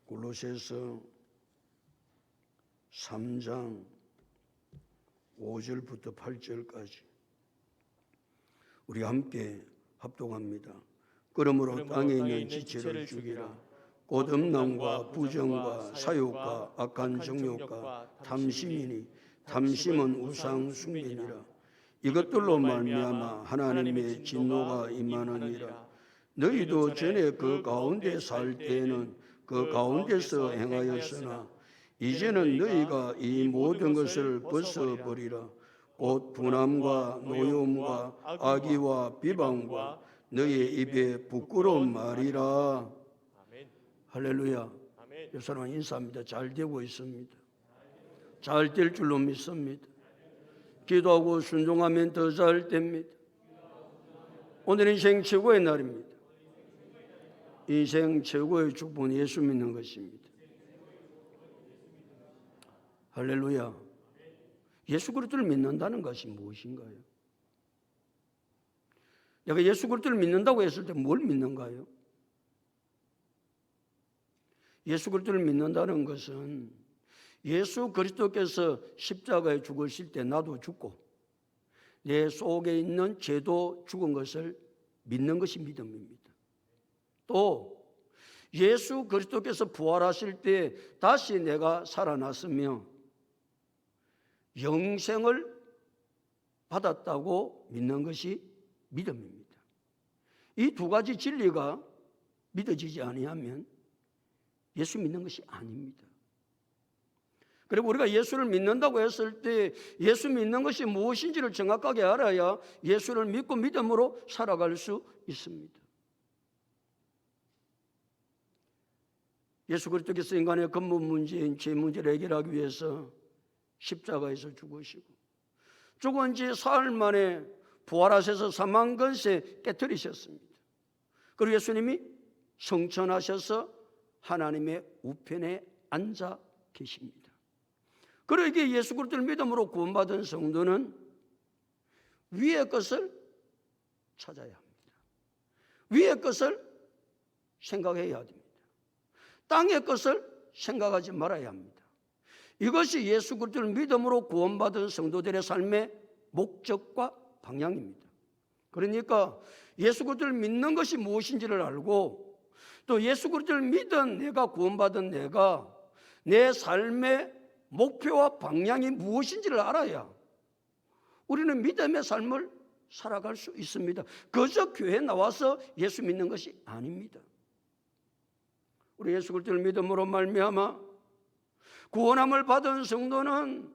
골로새서 3장 5절부터 8절까지 우리 함께 합독합니다. 그러므로 땅에 있는 지체를 죽이라. 곧 음란과 부정과 사욕과 악한 정욕과 탐심이니 탐심은 우상 숭배니라. 이것들로 말미암아 하나님의 진노가 임하느니라. 너희도 전에 그 가운데 살 때에는 그 가운데서 행하였으나 이제는 너희가 이 모든 것을 벗어버리라. 곧 분함과 노여움과 악의와 비방과 너희의 입에 부끄러운 말이라. 할렐루야. 여러분 인사합니다. 잘 되고 있습니다. 잘 될 줄로 믿습니다. 기도하고 순종하면 더 잘 됩니다. 오늘 인생 최고의 날입니다. 인생 최고의 축복은 예수 믿는 것입니다. 할렐루야. 예수 그리스도를 믿는다는 것이 무엇인가요? 내가 예수 그리스도를 믿는다고 했을 때 뭘 믿는가요? 예수 그리스도를 믿는다는 것은 예수 그리스도께서 십자가에 죽으실 때 나도 죽고 내 속에 있는 죄도 죽은 것을 믿는 것이 믿음입니다. 또 예수 그리스도께서 부활하실 때 다시 내가 살아났으며 영생을 받았다고 믿는 것이 믿음입니다. 이 두 가지 진리가 믿어지지 아니하면 예수 믿는 것이 아닙니다. 그리고 우리가 예수를 믿는다고 했을 때 예수 믿는 것이 무엇인지를 정확하게 알아야 예수를 믿고 믿음으로 살아갈 수 있습니다. 예수 그리스도께서 인간의 근본 문제인 죄 문제를 해결하기 위해서 십자가에서 죽으시고 죽은 지 사흘 만에 부활하셔서 사망 권세 깨뜨리셨습니다. 그리고 예수님이 성천하셔서 하나님의 우편에 앉아 계십니다. 그러기에 예수 그리스도를 믿음으로 구원받은 성도는 위의 것을 찾아야 합니다. 위의 것을 생각해야 됩니다. 땅의 것을 생각하지 말아야 합니다. 이것이 예수 그리스도를 믿음으로 구원받은 성도들의 삶의 목적과 방향입니다. 그러니까 예수 그리스도를 믿는 것이 무엇인지를 알고 또 예수 그리스도를 믿은 내가 구원받은 내가 내 삶의 목표와 방향이 무엇인지를 알아야 우리는 믿음의 삶을 살아갈 수 있습니다. 그저 교회에 나와서 예수 믿는 것이 아닙니다. 우리 예수 그리스도를 믿음으로 말미암아 구원함을 받은 성도는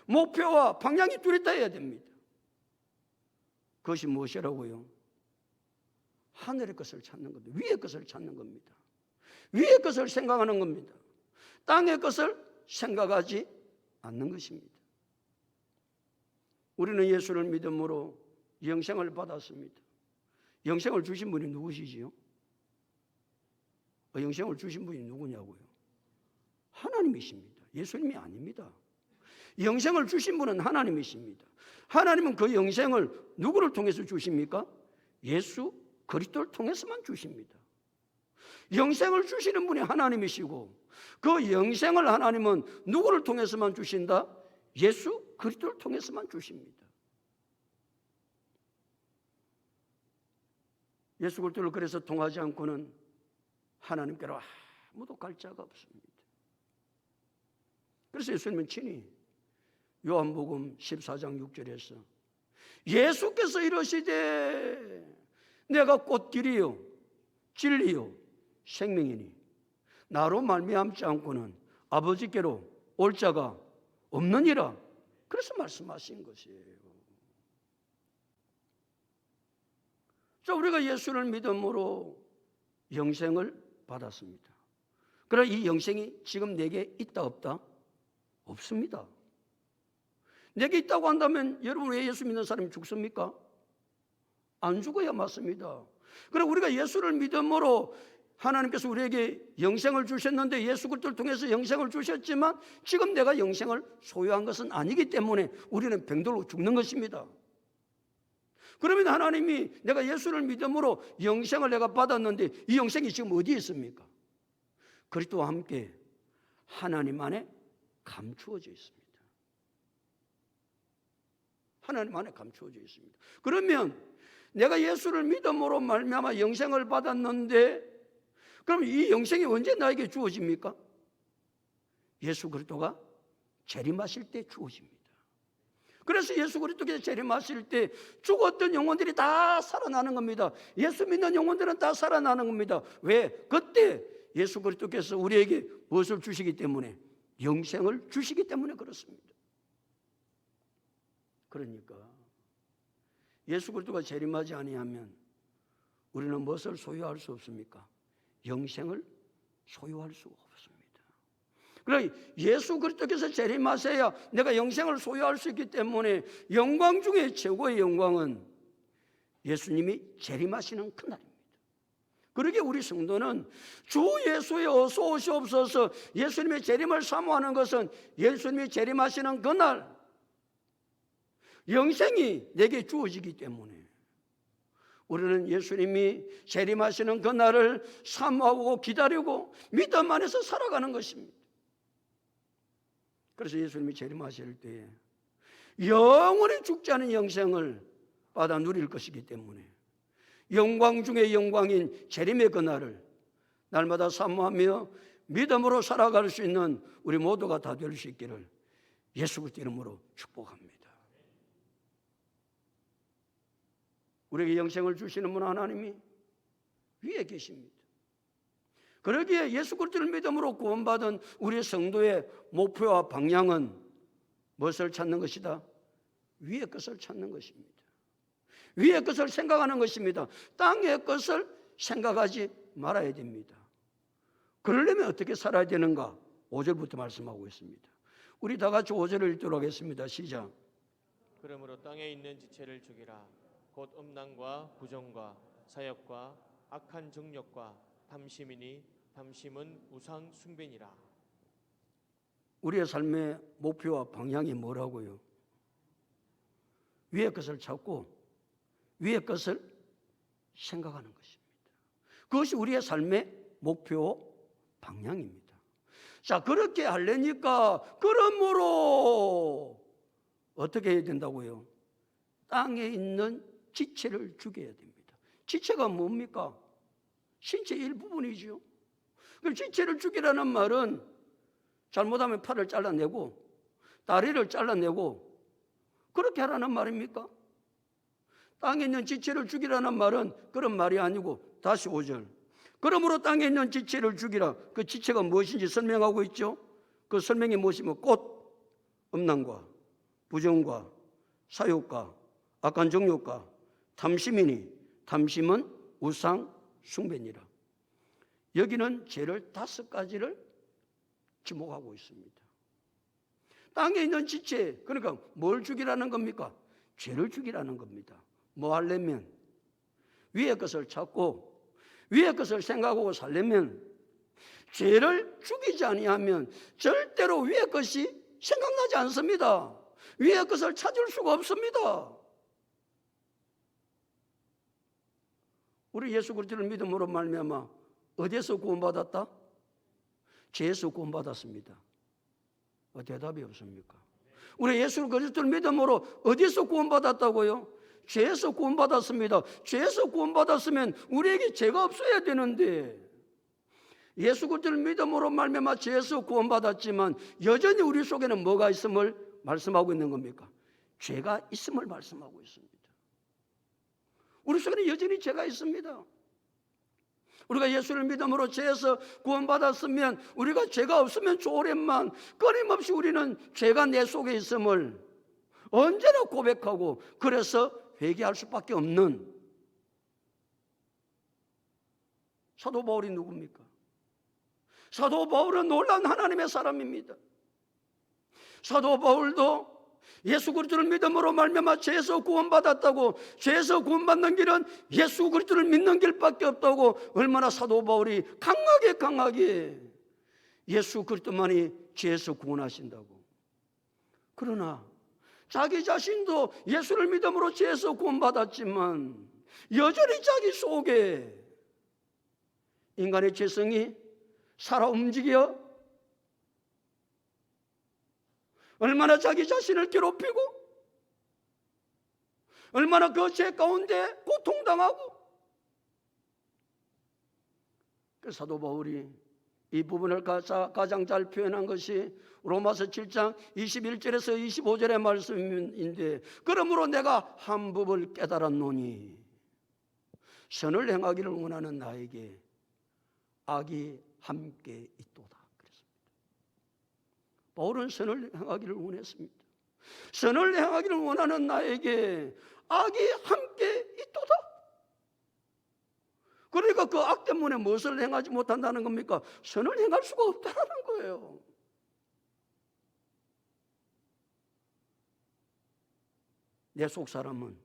목표와 방향이 뚜렷해야 됩니다. 그것이 무엇이라고요? 하늘의 것을 찾는 겁니다. 위의 것을 찾는 겁니다. 위의 것을 생각하는 겁니다. 땅의 것을 생각하지 않는 것입니다. 우리는 예수를 믿음으로 영생을 받았습니다. 영생을 주신 분이 누구시지요? 영생을 주신 분이 누구냐고요? 하나님이십니다. 예수님이 아닙니다. 영생을 주신 분은 하나님이십니다. 하나님은 그 영생을 누구를 통해서 주십니까? 예수 그리스도를 통해서만 주십니다. 영생을 주시는 분이 하나님이시고 그 영생을 하나님은 누구를 통해서만 주신다? 예수 그리스도를 통해서만 주십니다. 예수 그리스도를 그래서 통하지 않고는 하나님께로 아무도 갈 자가 없습니다. 그래서 예수님은 친히 요한복음 14장 6절에서 예수께서 이러시되 내가 꽃길이요 진리요 생명이니 나로 말미암지 않고는 아버지께로 올 자가 없느니라. 그래서 말씀하신 것이에요. 자, 우리가 예수를 믿음으로 영생을 받았습니다. 그러나 이 영생이 지금 내게 있다 없다? 없습니다. 내게 있다고 한다면 여러분 왜 예수 믿는 사람이 죽습니까? 안 죽어야 맞습니다. 그리고 우리가 예수를 믿음으로 하나님께서 우리에게 영생을 주셨는데 예수 그리스도를 통해서 영생을 주셨지만 지금 내가 영생을 소유한 것은 아니기 때문에 우리는 병들고 죽는 것입니다. 그러면 하나님이 내가 예수를 믿음으로 영생을 내가 받았는데 이 영생이 지금 어디에 있습니까? 그리스도와 함께 하나님 안에 감추어져 있습니다. 하나님 안에 감추어져 있습니다. 그러면 내가 예수를 믿음으로 말미암아 영생을 받았는데 그럼 이 영생이 언제 나에게 주어집니까? 예수 그리스도가 재림하실 때 주어집니다. 그래서 예수 그리스도께서 재림하실 때 죽었던 영혼들이 다 살아나는 겁니다. 예수 믿는 영혼들은 다 살아나는 겁니다. 왜? 그때 예수 그리스도께서 우리에게 무엇을 주시기 때문에? 영생을 주시기 때문에 그렇습니다. 그러니까 예수 그리스도가 재림하지 아니하면 우리는 무엇을 소유할 수 없습니까? 영생을 소유할 수 없습니다. 그러나 예수 그리스도께서 재림하셔야 내가 영생을 소유할 수 있기 때문에 영광 중에 최고의 영광은 예수님이 재림하시는 그날입니다. 그러기에 우리 성도는 주 예수의 어서 오시옵소서 예수님의 재림을 사모하는 것은 예수님이 재림하시는 그날 영생이 내게 주어지기 때문에 우리는 예수님이 재림하시는 그날을 사모하고 기다리고 믿음 안에서 살아가는 것입니다. 그래서 예수님이 재림하실 때에 영원히 죽지 않은 영생을 받아 누릴 것이기 때문에 영광 중의 영광인 재림의 그날을 날마다 사모하며 믿음으로 살아갈 수 있는 우리 모두가 다 될 수 있기를 예수 그리스도 이름으로 축복합니다. 우리에게 영생을 주시는 분 하나님이 위에 계십니다. 그러기에 예수 그리스도를 믿음으로 구원받은 우리 성도의 목표와 방향은 무엇을 찾는 것이다? 위의 것을 찾는 것입니다. 위의 것을 생각하는 것입니다. 땅의 것을 생각하지 말아야 됩니다. 그러려면 어떻게 살아야 되는가? 5절부터 말씀하고 있습니다. 우리 다 같이 5절을 읽도록 하겠습니다. 시작. 그러므로 땅에 있는 지체를 죽이라. 곧 음란과 부정과 사역과 악한 정욕과 탐심이니 탐심은 우상 숭배니라. 우리의 삶의 목표와 방향이 뭐라고요? 위의 것을 찾고 위의 것을 생각하는 것입니다. 그것이 우리의 삶의 목표 방향입니다. 자, 그렇게 하려니까 그러므로 어떻게 해야 된다고요? 땅에 있는 지체를 죽여야 됩니다. 지체가 뭡니까? 신체 일부분이죠. 그럼 지체를 죽이라는 말은 잘못하면 팔을 잘라내고 다리를 잘라내고 그렇게 하라는 말입니까? 땅에 있는 지체를 죽이라는 말은 그런 말이 아니고 다시 5절. 그러므로 땅에 있는 지체를 죽이라. 그 지체가 무엇인지 설명하고 있죠. 그 설명이 무엇이면 곧 음란과 부정과 사욕과 악한 정욕과 탐심이니 탐심은 우상 숭배니라. 여기는 죄를 5가지를 지목하고 있습니다. 땅에 있는 지체, 그러니까 뭘 죽이라는 겁니까? 죄를 죽이라는 겁니다. 뭐 하려면? 위의 것을 찾고 위의 것을 생각하고 살려면 죄를 죽이지 아니하면 절대로 위의 것이 생각나지 않습니다. 위의 것을 찾을 수가 없습니다. 우리 예수 그리스도를 믿음으로 말미암아 어디에서 구원받았다? 죄에서 구원받았습니다. 대답이 없습니까? 우리 예수 그리스도를 믿음으로 어디에서 구원받았다고요? 죄에서 구원받았습니다. 죄에서 구원받았으면 우리에게 죄가 없어야 되는데 예수 그리스도를 믿음으로 말미암아 죄에서 구원받았지만 여전히 우리 속에는 뭐가 있음을 말씀하고 있는 겁니까? 죄가 있음을 말씀하고 있습니다. 우리 속에는 여전히 죄가 있습니다. 우리가 예수를 믿음으로 죄에서 구원받았으면 우리가 죄가 없으면 좋으련만 끊임없이 우리는 죄가 내 속에 있음을 언제나 고백하고 그래서 회개할 수밖에 없는 사도 바울이 누굽니까? 사도 바울은 놀라운 하나님의 사람입니다. 사도 바울도 예수 그리스도를 믿음으로 말미암아 죄에서 구원받았다고, 죄에서 구원받는 길은 예수 그리스도를 믿는 길밖에 없다고 얼마나 사도 바울이 강하게 예수 그리스도만이 죄에서 구원하신다고. 그러나 자기 자신도 예수를 믿음으로 죄에서 구원받았지만 여전히 자기 속에 인간의 죄성이 살아 움직여 얼마나 자기 자신을 괴롭히고 얼마나 그 죄 가운데 고통당하고. 그 사도 바울이 이 부분을 가장 잘 표현한 것이 로마서 7장 21절에서 25절의 말씀인데, 그러므로 내가 한 법을 깨달았노니 선을 행하기를 원하는 나에게 악이 함께 있도다. 그랬습니다. 바울은 선을 행하기를 원했습니다. 선을 행하기를 원하는 나에게 악이 함께 있도다. 그러니까 그 악 때문에 무엇을 행하지 못한다는 겁니까? 선을 행할 수가 없다는 거예요. 내 속 사람은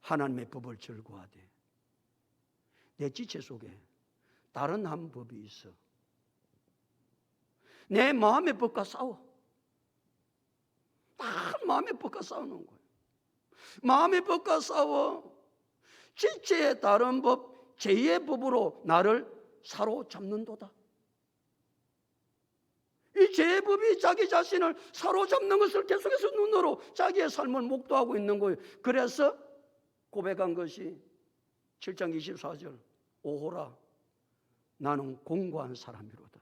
하나님의 법을 즐거워하되 내 지체 속에 다른 한 법이 있어 내 마음의 법과 싸워. 다 마음의 법과 싸우는 거예요. 마음의 법과 싸워 지체의 다른 법, 제2의 법으로 나를 사로잡는도다. 이 제2의 법이 자기 자신을 사로잡는 것을 계속해서 눈으로 자기의 삶을 목도하고 있는 거예요. 그래서 고백한 것이 7장 24절, 오호라 나는 공고한 사람이로다.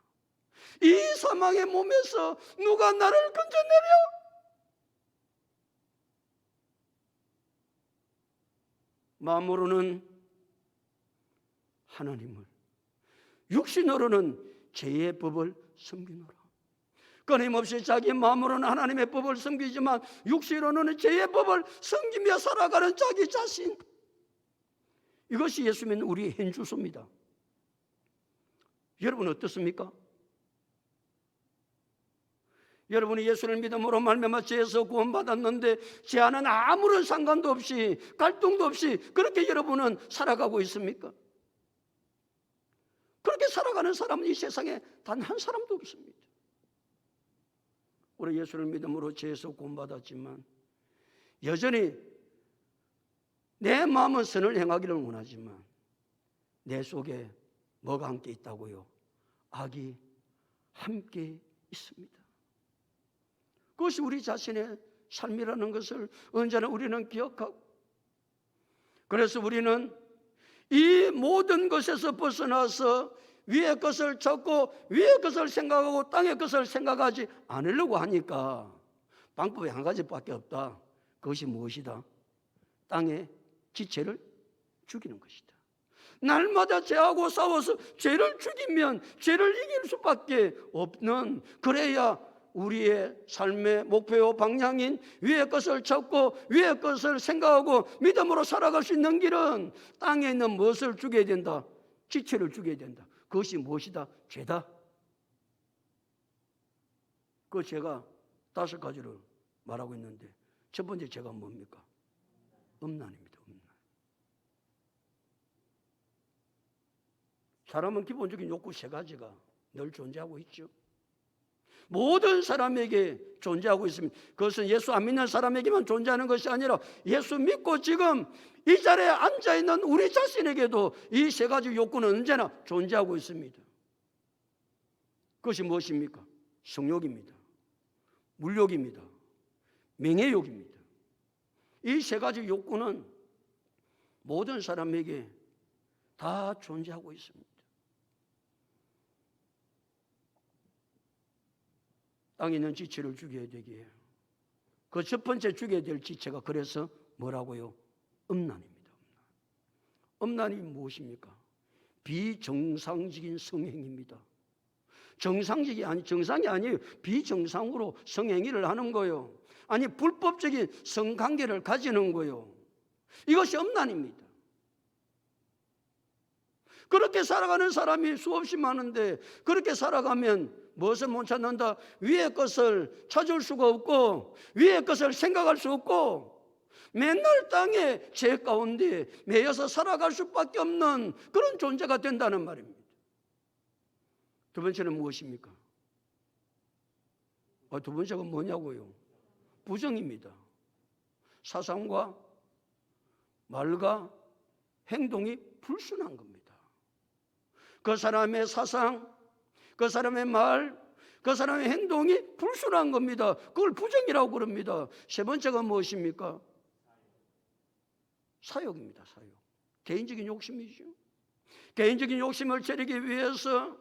이 사망의 몸에서 누가 나를 건져내려? 마음으로는 하나님을, 육신으로는 제2의 법을 섬기노라. 끊임없이 자기 마음으로는 하나님의 법을 섬기지만 육신으로는 제2의 법을 섬기며 살아가는 자기 자신, 이것이 예수 믿는 우리의 현주소입니다. 여러분 어떻습니까? 여러분이 예수를 믿음으로 말미암아 죄에서 구원받았는데 죄와는 아무런 상관도 없이 갈등도 없이 그렇게 여러분은 살아가고 있습니까? 그렇게 살아가는 사람은 이 세상에 단 한 사람도 없습니다. 우리 예수를 믿음으로 죄에서 구원받았지만 여전히 내 마음은 선을 행하기를 원하지만 내 속에 뭐가 함께 있다고요? 악이 함께 있습니다. 그것이 우리 자신의 삶이라는 것을 언제나 우리는 기억하고, 그래서 우리는 이 모든 것에서 벗어나서 위의 것을 찾고 위의 것을 생각하고 땅의 것을 생각하지 않으려고 하니까 방법이 한 가지밖에 없다. 그것이 무엇이다? 땅의 지체를 죽이는 것이다. 날마다 죄하고 싸워서 죄를 죽이면 죄를 이길 수밖에 없는, 그래야 우리의 삶의 목표요 방향인 위의 것을 찾고 위의 것을 생각하고 믿음으로 살아갈 수 있는 길은 땅에 있는 무엇을 죽여야 된다? 지체를 죽여야 된다. 그것이 무엇이다? 죄다. 그 죄가 5가지를 말하고 있는데 첫 번째 죄가 뭡니까? 음란입니다. 음란. 사람은 기본적인 욕구 3가지가 늘 존재하고 있죠. 모든 사람에게 존재하고 있습니다. 그것은 예수 안 믿는 사람에게만 존재하는 것이 아니라 예수 믿고 지금 이 자리에 앉아있는 우리 자신에게도 이 3가지 욕구는 언제나 존재하고 있습니다. 그것이 무엇입니까? 성욕입니다. 물욕입니다. 명예욕입니다. 이 3가지 욕구는 모든 사람에게 다 존재하고 있습니다. 땅에 있는 지체를 죽여야 되기에 그 첫 번째 죽여야 될 지체가 그래서 뭐라고요? 음란입니다. 음란이 무엇입니까? 비정상적인 성행입니다. 정상이 아니에요. 비정상으로 성행위를 하는 거예요. 아니 불법적인 성관계를 가지는 거예요. 이것이 음란입니다. 그렇게 살아가는 사람이 수없이 많은데 그렇게 살아가면 무엇을 못 찾는다? 위의 것을 찾을 수가 없고 위의 것을 생각할 수 없고 맨날 땅에 죄 가운데 매여서 살아갈 수밖에 없는 그런 존재가 된다는 말입니다. 두 번째는 무엇입니까? 두 번째가 뭐냐고요? 부정입니다. 사상과 말과 행동이 불순한 겁니다. 그 사람의 사상, 그 사람의 말, 그 사람의 행동이 불순한 겁니다. 그걸 부정이라고 그럽니다. 세 번째가 무엇입니까? 사욕입니다. 사욕. 개인적인 욕심이죠. 개인적인 욕심을 채리기 위해서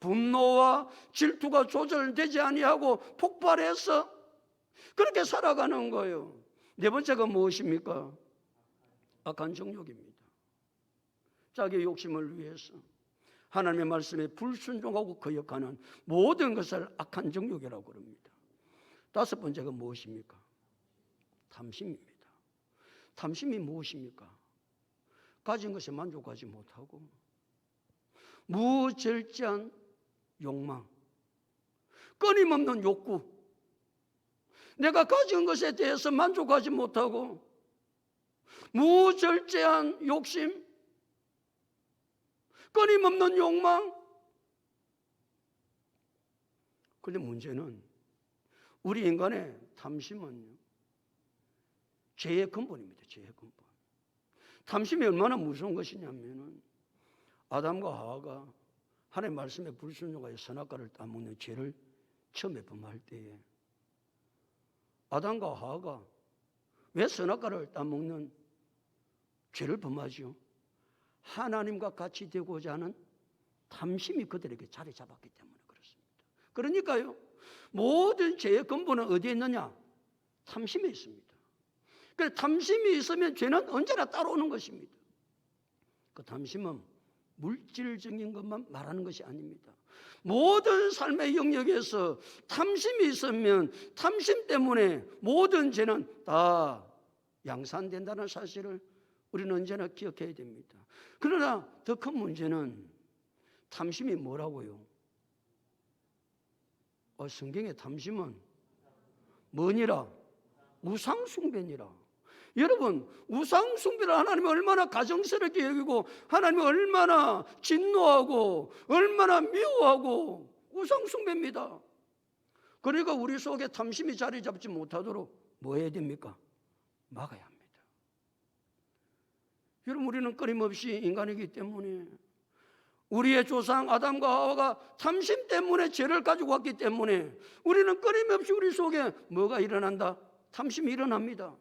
분노와 질투가 조절되지 아니하고 폭발해서 그렇게 살아가는 거예요. 네 번째가 무엇입니까? 악한 정욕입니다. 자기 욕심을 위해서 하나님의 말씀에 불순종하고 거역하는 모든 것을 악한 정욕이라고 그럽니다. 다섯 번째가 무엇입니까? 탐심입니다. 탐심이 무엇입니까? 가진 것에 만족하지 못하고 무절제한 욕망, 끊임없는 욕구, 내가 가진 것에 대해서 만족하지 못하고 무절제한 욕심, 끊임없는 욕망. 그런데 문제는 우리 인간의 탐심은요, 죄의 근본입니다. 죄의 근본. 탐심이 얼마나 무서운 것이냐면은 아담과 하와가 하나님의 말씀에 불순종하여 선악과를 따먹는 죄를 처음에 범할 때에 아담과 하와가 왜 선악과를 따먹는 죄를 범하죠? 하나님과 같이 되고자 하는 탐심이 그들에게 자리 잡았기 때문에 그렇습니다. 그러니까요, 모든 죄의 근본은 어디에 있느냐? 탐심에 있습니다. 그래서 탐심이 있으면 죄는 언제나 따라오는 것입니다. 그 탐심은 물질적인 것만 말하는 것이 아닙니다. 모든 삶의 영역에서 탐심이 있으면 탐심 때문에 모든 죄는 다 양산된다는 사실을 우리는 언제나 기억해야 됩니다. 그러나 더 큰 문제는 탐심이 뭐라고요? 성경의 탐심은 뭐니라? 우상숭배니라. 여러분, 우상숭배를 하나님이 얼마나 가정스럽게 여기고 하나님이 얼마나 진노하고 얼마나 미워하고 우상숭배입니다. 그러니까 우리 속에 탐심이 자리 잡지 못하도록 뭐 해야 됩니까? 막아야 합니다. 여러분, 우리는 끊임없이 인간이기 때문에 우리의 조상 아담과 하와가 탐심 때문에 죄를 가지고 왔기 때문에 우리는 끊임없이 우리 속에 뭐가 일어난다? 탐심이 일어납니다.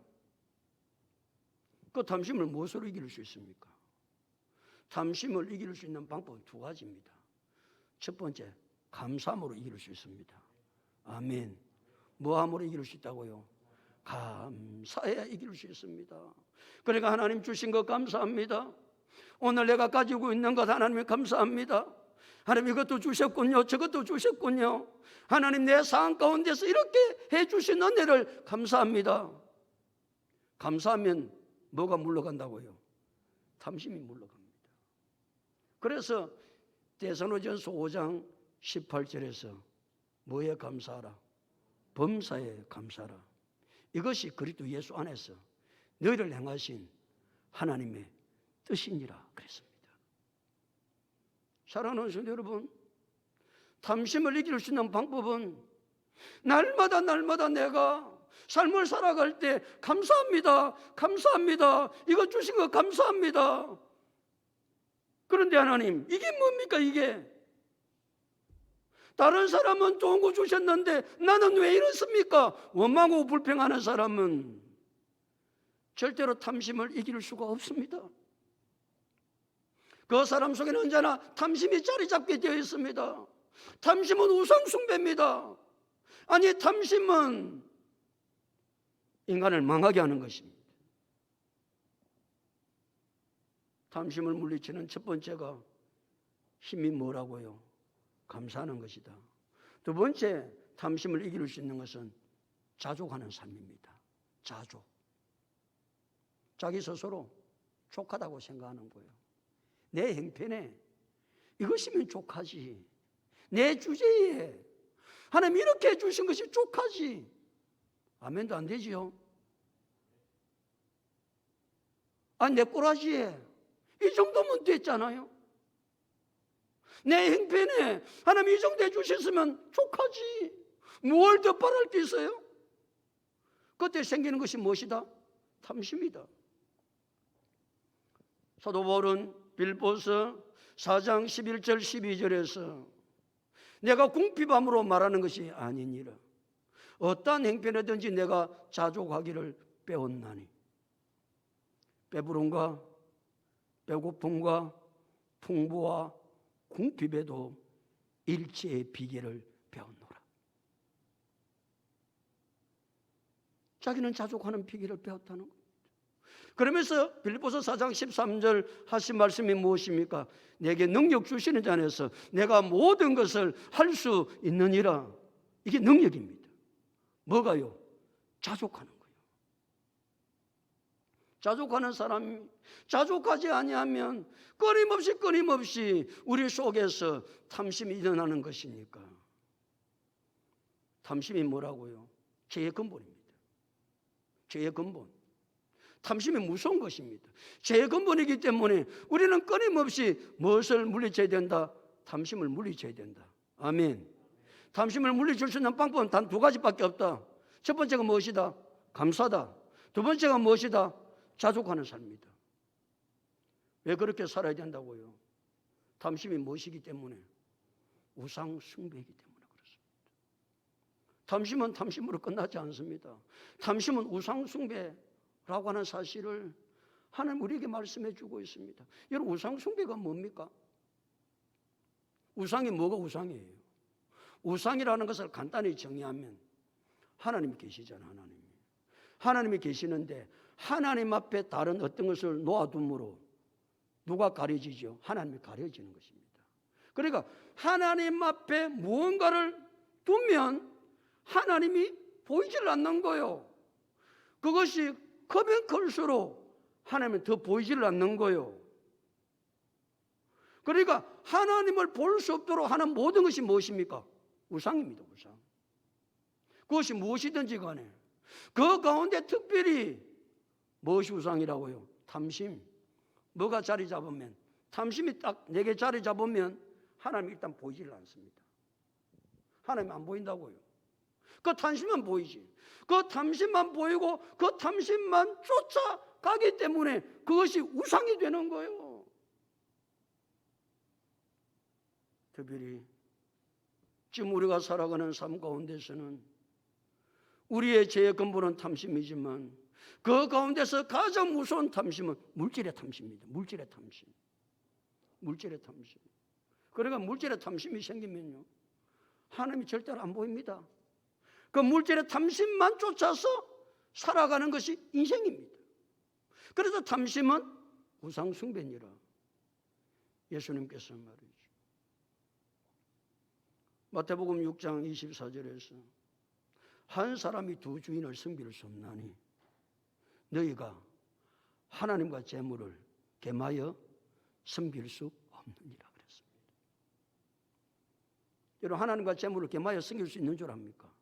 그 탐심을 무엇으로 이길 수 있습니까? 탐심을 이길 수 있는 방법은 두 가지입니다. 첫 번째, 감사함으로 이길 수 있습니다. 아멘. 뭐함으로 이길 수 있다고요? 감사해야 이길 수 있습니다. 그러니까 하나님 주신 것 감사합니다. 오늘 내가 가지고 있는 것 하나님이 감사합니다. 하나님 이것도 주셨군요. 저것도 주셨군요. 하나님 내 상황 가운데서 이렇게 해주신 은혜를 감사합니다. 감사하면 뭐가 물러간다고요? 탐심이 물러갑니다. 그래서 데살로니가전서 5장 18절에서 뭐에 감사하라? 범사에 감사하라. 이것이 그리스도 예수 안에서 너희를 행하신 하나님의 뜻이니라 그랬습니다. 사랑하는 성도 여러분, 탐심을 이길 수 있는 방법은 날마다 내가 삶을 살아갈 때 감사합니다. 감사합니다. 이거 주신 거 감사합니다. 그런데 하나님, 이게 뭡니까 이게? 다른 사람은 좋은 거 주셨는데 나는 왜 이렇습니까? 원망하고 불평하는 사람은 절대로 탐심을 이길 수가 없습니다. 그 사람 속에는 언제나 탐심이 자리 잡게 되어 있습니다. 탐심은 우상숭배입니다. 아니, 탐심은 인간을 망하게 하는 것입니다. 탐심을 물리치는 첫 번째가 힘이 뭐라고요? 감사하는 것이다. 두 번째, 탐심을 이길 수 있는 것은 자족하는 삶입니다. 자족. 자기 스스로 족하다고 생각하는 거예요. 내 형편에 이것이면 족하지. 내 주제에 하나님 이렇게 해주신 것이 족하지. 아멘도 안 되지요. 내 꼬라지에 이 정도면 됐잖아요. 내 형편에 하나님 이 정도 해주셨으면 족하지. 뭘 더 바랄 게 있어요? 그때 생기는 것이 무엇이다? 탐심이다. 사도 바울은 빌보서 4장 11절 12절에서 내가 궁핍함으로 말하는 것이 아니니라. 어떠한 행편이든지 내가 자족하기를 배웠나니. 배부름과 배고픔과 풍부와 궁핍에도 일체의 비결을 배웠노라. 자기는 자족하는 비결을 배웠다는 겁니다. 그러면서 빌립보서 4장 13절 하신 말씀이 무엇입니까? 내게 능력 주시는 자 안에서 내가 모든 것을 할 수 있느니라. 이게 능력입니다. 뭐가요? 자족하는 거예요. 자족하는 사람이 자족하지 아니하면 끊임없이 우리 속에서 탐심이 일어나는 것이니까. 탐심이 뭐라고요? 죄의 근본입니다. 죄의 근본. 탐심이 무서운 것입니다. 죄의 근본이기 때문에 우리는 끊임없이 무엇을 물리쳐야 된다? 탐심을 물리쳐야 된다. 아멘. 탐심을 물리칠 수 있는 방법은 단 두 가지밖에 없다. 첫 번째가 무엇이다? 감사다. 두 번째가 무엇이다? 자족하는 삶이다. 왜 그렇게 살아야 된다고요? 탐심이 무엇이기 때문에? 우상 숭배이기 때문에 그렇습니다. 탐심은 탐심으로 끝나지 않습니다. 탐심은 우상 숭배라고 하는 사실을 하나님 우리에게 말씀해 주고 있습니다. 여러분, 우상 숭배가 뭡니까? 우상이 뭐가 우상이에요? 우상이라는 것을 간단히 정의하면 하나님이 계시잖아요. 하나님이 계시는데 하나님 앞에 다른 어떤 것을 놓아둠으로 누가 가려지죠? 하나님이 가려지는 것입니다. 그러니까 하나님 앞에 무언가를 두면 하나님이 보이질 않는 거예요. 그것이 크면 클수록 하나님은 더 보이질 않는 거예요. 그러니까 하나님을 볼 수 없도록 하는 모든 것이 무엇입니까? 우상입니다. 우상. 그것이 무엇이든지 간에 그 가운데 특별히 무엇이 우상이라고요? 탐심. 뭐가 자리 잡으면, 탐심이 딱 내게 자리 잡으면 하나님이 일단 보이질 않습니다. 하나님이 안 보인다고요. 그 탐심만 보이지. 그 탐심만 보이고 그 탐심만 쫓아가기 때문에 그것이 우상이 되는 거예요. 특별히 지금 우리가 살아가는 삶 가운데서는 우리의 죄의 근본은 탐심이지만 그 가운데서 가장 무서운 탐심은 물질의 탐심입니다. 물질의 탐심. 물질의 탐심. 그러니까 물질의 탐심이 생기면요, 하나님이 절대로 안 보입니다. 그 물질의 탐심만 쫓아서 살아가는 것이 인생입니다. 그래서 탐심은 우상숭배니라 예수님께서 말이죠. 마태복음 6장 24절에서 한 사람이 두 주인을 섬길 수 없나니 너희가 하나님과 재물을 겸하여 섬길 수 없느니라 그랬습니다. 여러분, 하나님과 재물을 겸하여 섬길 수 있는 줄 압니까?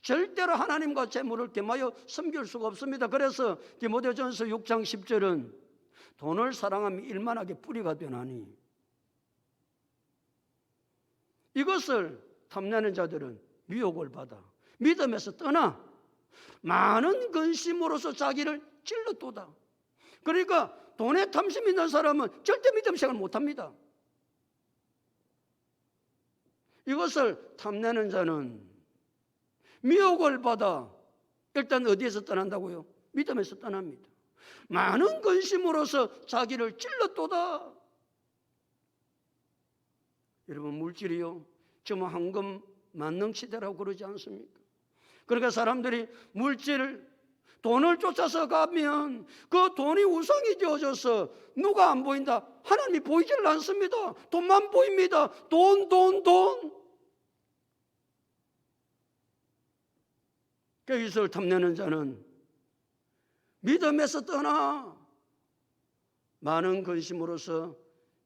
절대로 하나님과 재물을 겸하여 섬길 수가 없습니다. 그래서 디모데전서 6장 10절은 돈을 사랑하면 일만하게 뿌리가 되나니 이것을 탐내는 자들은 미혹을 받아 믿음에서 떠나 많은 근심으로서 자기를 찔러도다. 그러니까 돈에 탐심 있는 사람은 절대 믿음 생활 못합니다. 이것을 탐내는 자는 미혹을 받아 일단 어디에서 떠난다고요? 믿음에서 떠납니다. 많은 근심으로서 자기를 찔러도다. 여러분, 물질이요, 지금 황금 만능시대라고 그러지 않습니까? 그러니까 사람들이 물질을, 돈을 쫓아서 가면 그 돈이 우상이 되어져서 누가 안 보인다? 하나님이 보이질 않습니다. 돈만 보입니다. 돈. 이것을 탐내는 자는 믿음에서 떠나 많은 근심으로서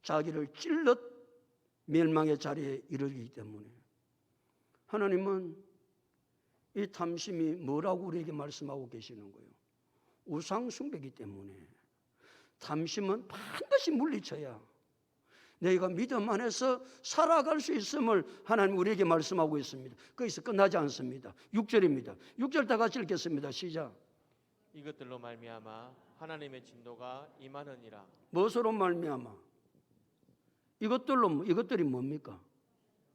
자기를 찔러 멸망의 자리에 이르기 때문에 하나님은 이 탐심이 뭐라고 우리에게 말씀하고 계시는 거예요? 우상 숭배이기 때문에 탐심은 반드시 물리쳐야 너희가 믿음 안에서 살아갈 수 있음을 하나님 우리에게 말씀하고 있습니다. 거기서 끝나지 않습니다. 6절입니다. 6절 다 같이 읽겠습니다. 시작. 이것들로 말미암아 하나님의 진노가 임하느니라. 무엇으로 말미암아? 이것들이 뭡니까?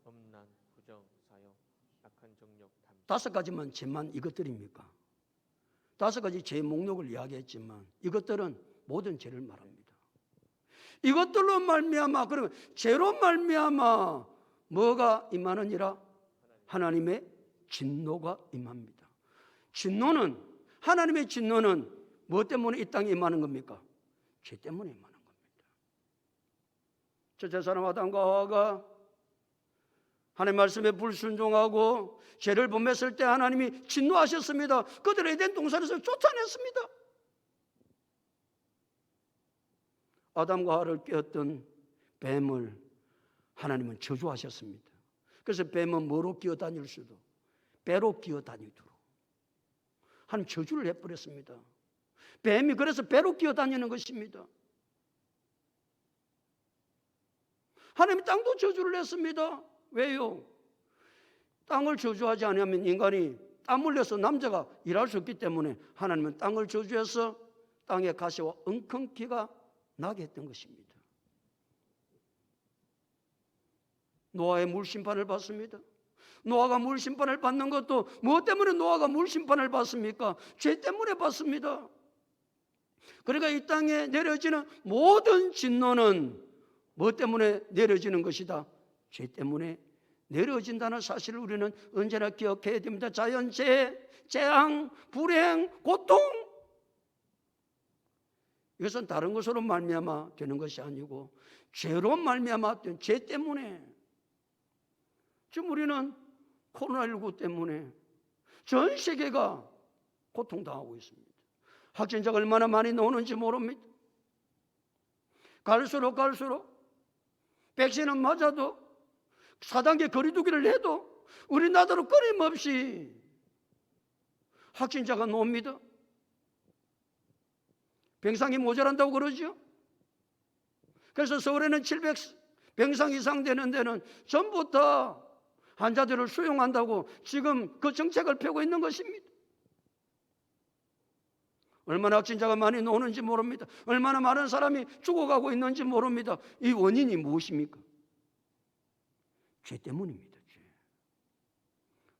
음란, 부정, 사욕, 악한 정욕, 탐. 5가지만 죄만 이것들입니까? 5가지 죄 목록을 이야기했지만 이것들은 모든 죄를 말합니다. 이것들로 말미암아, 그러면 죄로 말미암아 뭐가 임하느니라? 하나님의 진노가 임합니다. 하나님의 진노는 뭐 때문에 이 땅에 임하는 겁니까? 죄 때문에 임하는 겁니다. 첫째 사람 아담과 하와가 하나님 말씀에 불순종하고 죄를 범했을 때 하나님이 진노하셨습니다. 그들을 에덴 동산에서 쫓아냈습니다. 아담과 하와를 깨었던 뱀을 하나님은 저주하셨습니다. 그래서 뱀은 뭐로 기어다닐 수도? 배로 기어다니도록 하나님 저주를 해버렸습니다. 뱀이 그래서 배로 기어다니는 것입니다. 하나님이 땅도 저주를 했습니다. 왜요? 땅을 저주하지 않으면 인간이 땀 흘려서 남자가 일할 수 없기 때문에 하나님은 땅을 저주해서 땅의 가시와 엉겅퀴가 나게 했던 것입니다. 노아의 물심판을 받습니다. 노아가 물심판을 받는 것도 무엇 때문에 노아가 물심판을 받습니까? 죄 때문에 받습니다. 그러니까 이 땅에 내려지는 모든 진노는 무엇 때문에 내려지는 것이다? 죄 때문에 내려진다는 사실을 우리는 언제나 기억해야 됩니다. 자연재해, 재앙, 불행, 고통, 이것은 다른 것으로 말미암아 되는 것이 아니고 죄로 말미암아 된 죄 때문에. 지금 우리는 코로나19 때문에 전 세계가 고통당하고 있습니다. 확진자가 얼마나 많이 나오는지 모릅니다. 갈수록 백신은 맞아도 4단계 거리두기를 해도 우리나라로 끊임없이 확진자가 나옵니다. 병상이 모자란다고 그러죠. 그래서 서울에는 700병상 이상 되는 데는 전부 다 환자들을 수용한다고 지금 그 정책을 펴고 있는 것입니다. 얼마나 확진자가 많이 나오는지 모릅니다. 얼마나 많은 사람이 죽어가고 있는지 모릅니다. 이 원인이 무엇입니까? 죄 때문입니다. 죄.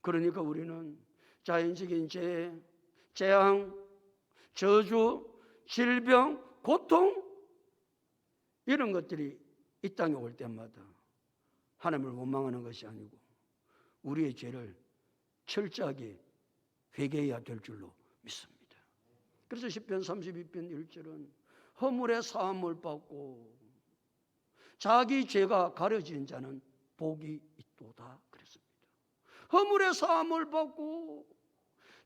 그러니까 우리는 자연적인 재해, 재앙, 저주, 질병, 고통 이런 것들이 이 땅에 올 때마다 하나님을 원망하는 것이 아니고 우리의 죄를 철저하게 회개해야 될 줄로 믿습니다. 그래서 시편 32편 1절은 허물의 사함을 받고 자기 죄가 가려진 자는 복이 있도다 그랬습니다. 허물의 사함을 받고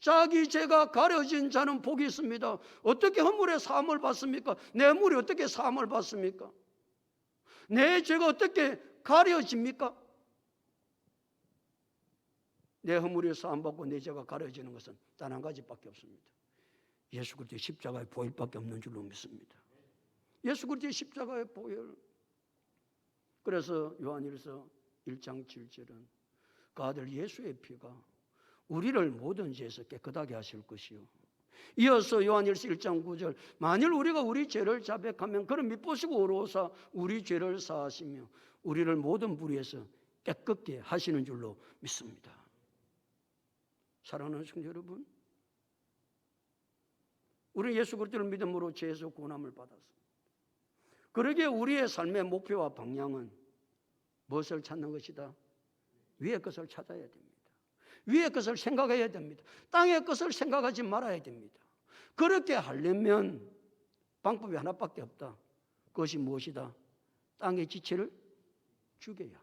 자기 죄가 가려진 자는 복이 있습니다. 어떻게 허물의 사함을 받습니까? 내 물이 어떻게 사함을 받습니까? 내 죄가 어떻게 가려집니까? 내 허물이 사함받고 내 죄가 가려지는 것은 단 한 가지밖에 없습니다. 예수 그리스도의 십자가의 보혈밖에 없는 줄로 믿습니다. 예수 그리스도의 십자가의 보혈. 그래서 요한일서 1장 7절은 그 아들 예수의 피가 우리를 모든 죄에서 깨끗하게 하실 것이요. 이어서 요한일서 1장 9절 만일 우리가 우리 죄를 자백하면 그를 미쁘시고 의로우사 우리 죄를 사하시며 우리를 모든 불의에서 깨끗게 하시는 줄로 믿습니다. 사랑하는 성도 여러분, 우리 예수 그리스도를 믿음으로 죄에서 구원함을 받았습니다. 그러기에 우리의 삶의 목표와 방향은 무엇을 찾는 것이다? 위의 것을 찾아야 됩니다. 위의 것을 생각해야 됩니다. 땅의 것을 생각하지 말아야 됩니다. 그렇게 하려면 방법이 하나밖에 없다. 그것이 무엇이다? 땅의 지체를 죽여야 한다.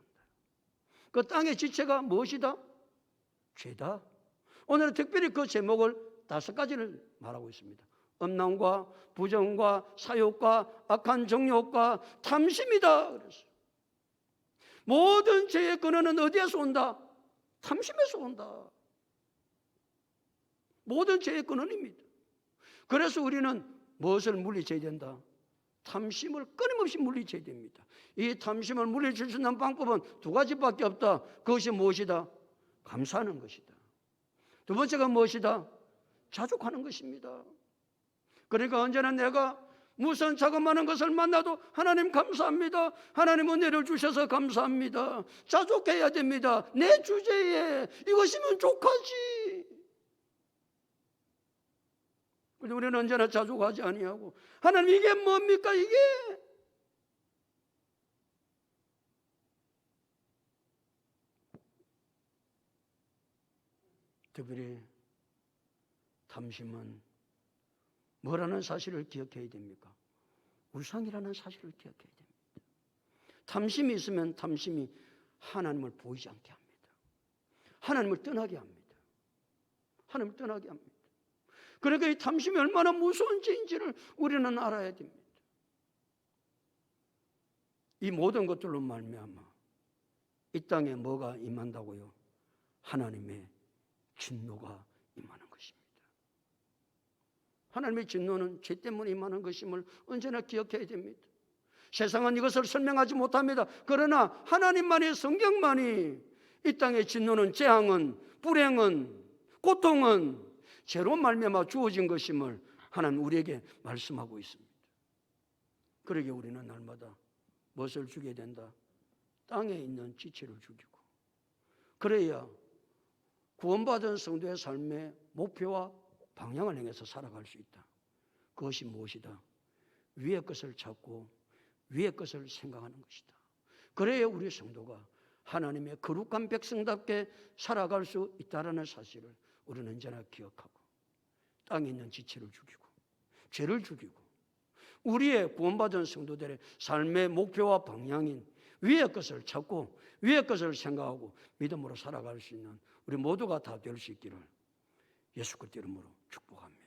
그 땅의 지체가 무엇이다? 죄다. 오늘은 특별히 그 제목을 5가지를 말하고 있습니다. 음란과 부정과 사욕과 악한 정욕과 탐심이다 그랬어요. 모든 죄의 근원은 어디에서 온다? 탐심에서 온다. 모든 죄의 근원입니다. 그래서 우리는 무엇을 물리쳐야 된다? 탐심을 끊임없이 물리쳐야 됩니다. 이 탐심을 물리칠 수 있는 방법은 두 가지밖에 없다. 그것이 무엇이다? 감사하는 것이다. 두 번째가 무엇이다? 자족하는 것입니다. 그러니까 언제나 내가 무슨 자그마한 것을 만나도 하나님 감사합니다. 하나님 은혜를 주셔서 감사합니다. 자족해야 됩니다. 내 주제에 이것이면 족하지. 그런데 우리는 언제나 자족하지 아니하고 하나님 이게 뭡니까 이게? 특별히 탐심은 뭐라는 사실을 기억해야 됩니까? 우상이라는 사실을 기억해야 됩니다. 탐심이 있으면 탐심이 하나님을 보이지 않게 합니다. 하나님을 떠나게 합니다. 하나님을 떠나게 합니다. 그러니까 이 탐심이 얼마나 무서운 죄인지를 우리는 알아야 됩니다. 이 모든 것들로 말미암아 이 땅에 뭐가 임한다고요? 하나님의 진노가 임하는 것입니다. 하나님의 진노는 죄 때문에 임하는 것임을 언제나 기억해야 됩니다. 세상은 이것을 설명하지 못합니다. 그러나 하나님만이, 성경만이 이 땅의 진노는, 재앙은, 불행은, 고통은 죄로 말미암아 주어진 것임을 하나님 우리에게 말씀하고 있습니다. 그러기에 우리는 날마다 무엇을 주게 된다? 땅에 있는 지체를 죽이고, 그래야 구원받은 성도의 삶의 목표와 방향을 향해서 살아갈 수 있다. 그것이 무엇이다? 위의 것을 찾고 위의 것을 생각하는 것이다. 그래야 우리 성도가 하나님의 거룩한 백성답게 살아갈 수 있다는 사실을 우리는 언제나 기억하고, 땅에 있는 지체를 죽이고 죄를 죽이고 우리의 구원받은 성도들의 삶의 목표와 방향인 위의 것을 찾고 위의 것을 생각하고 믿음으로 살아갈 수 있는 우리 모두가 다 될 수 있기를 예수 그리스도 이름으로 축복합니다.